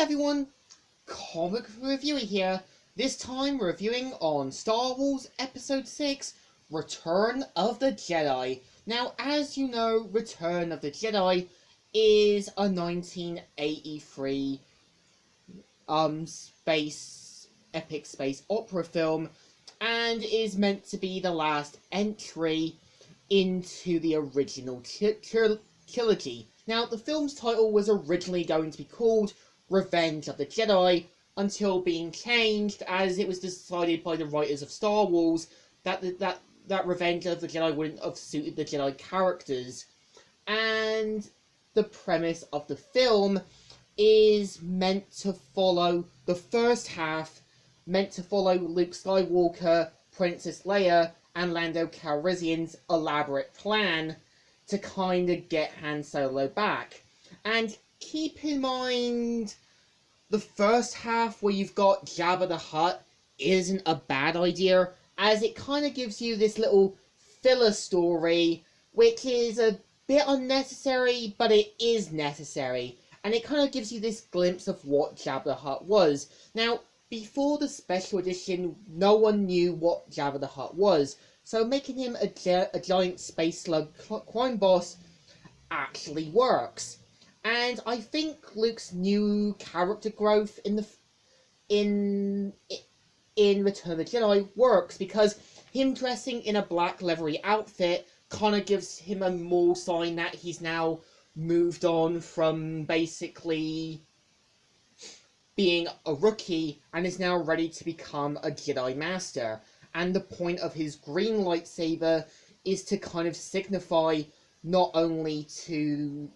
everyone, Comic Reviewer here. This time reviewing on Star Wars Episode 6, Return of the Jedi. Now, as you know, Return of the Jedi is a 1983 epic space opera film, and is meant to be the last entry into the original trilogy. Now, the film's title was originally going to be called Revenge of the Jedi, until being changed as it was decided by the writers of Star Wars that Revenge of the Jedi wouldn't have suited the Jedi characters. And the premise of the film is meant to follow the first half, meant to follow Luke Skywalker, Princess Leia, and Lando Calrissian's elaborate plan to kind of get Han Solo back. And keep in mind, the first half where you've got Jabba the Hutt isn't a bad idea, as it kind of gives you this little filler story, which is a bit unnecessary, but it is necessary. And it kind of gives you this glimpse of what Jabba the Hutt was. Now, before the special edition, no one knew what Jabba the Hutt was, so making him a giant space slug crime boss actually works. And I think Luke's new character growth in Return of the Jedi works, because him dressing in a black leathery outfit kind of gives him a more sign that he's now moved on from basically being a rookie and is now ready to become a Jedi Master. And the point of his green lightsaber is to kind of signify not only to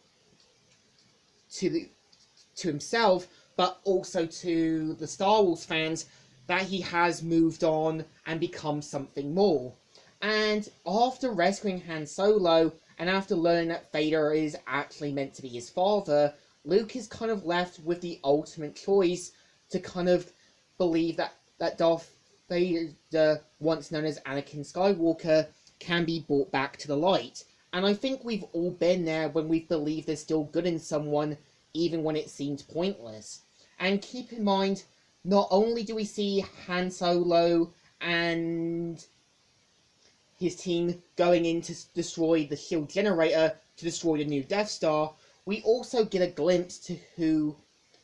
himself, but also to the Star Wars fans, that he has moved on and become something more. And after rescuing Han Solo, and after learning that Vader is actually meant to be his father, Luke is kind of left with the ultimate choice to kind of believe that Darth Vader, once known as Anakin Skywalker, can be brought back to the light. And I think we've all been there when we've believed there's still good in someone, even when it seemed pointless. And keep in mind, not only do we see Han Solo and his team going in to destroy the shield generator to destroy the new Death Star, we also get a glimpse to who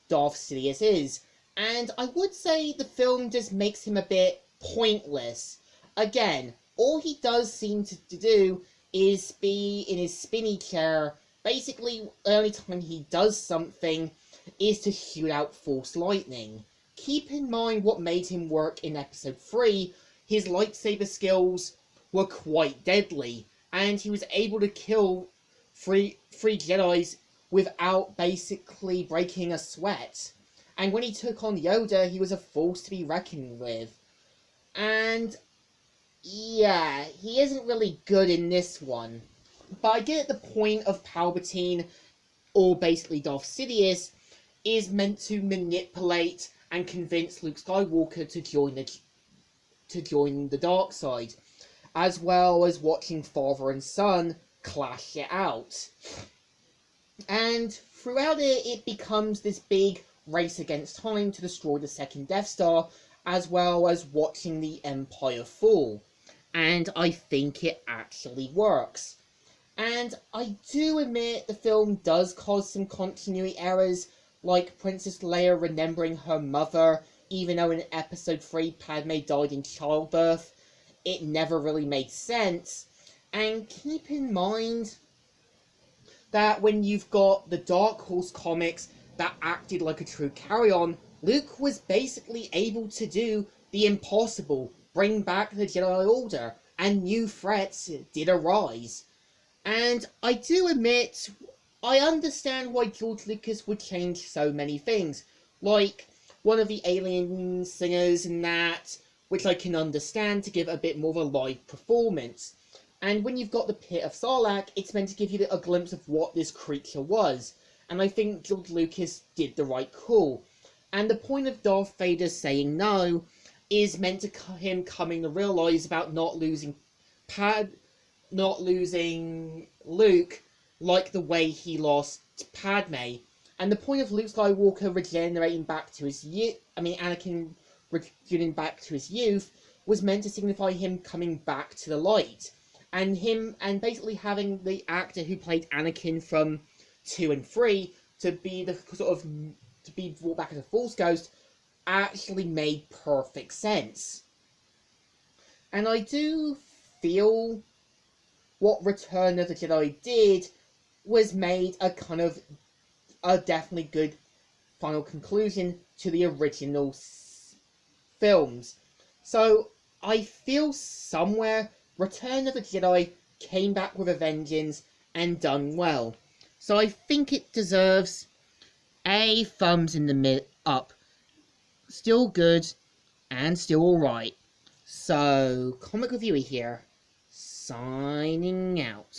Darth Sidious is. And I would say the film just makes him a bit pointless. Again, all he does seem to do is be in his spinny chair. Basically, the only time he does something is to shoot out Force lightning. Keep in mind what made him work in Episode 3. His lightsaber skills were quite deadly, and he was able to kill three Jedis without basically breaking a sweat. And when he took on Yoda, he was a force to be reckoned with. And yeah, he isn't really good in this one. But I get the point of Palpatine, or basically Darth Sidious, is meant to manipulate and convince Luke Skywalker to join the dark side, as well as watching father and son clash it out. And throughout it becomes this big race against time to destroy the second Death Star, as well as watching the Empire fall. And I think it actually works. And I do admit the film does cause some continuity errors, like Princess Leia remembering her mother, even though in Episode 3 Padme died in childbirth. It never really made sense. And keep in mind that when you've got the Dark Horse comics that acted like a true carry-on, Luke was basically able to do the impossible, bring back the Jedi Order, and new threats did arise. And I do admit, I understand why George Lucas would change so many things, like one of the alien singers and that, which I can understand to give a bit more of a live performance. And when you've got the Pit of Sarlacc, it's meant to give you a glimpse of what this creature was. And I think George Lucas did the right call. And the point of Darth Vader saying no is meant to him coming to realise about not losing Luke, like the way he lost Padme. And the point of Luke Skywalker regenerating back to his youth, Anakin regenerating back to his youth, was meant to signify him coming back to the light. And basically having the actor who played Anakin from 2 and 3 to be to be brought back as a Force ghost actually made perfect sense. And I do feel what Return of the Jedi did was made a definitely good final conclusion to the original films. So I feel somewhere Return of the Jedi came back with a vengeance and done well. So I think it deserves a thumbs in the up. Still good and still alright. So, Comic Reviewer here, signing out.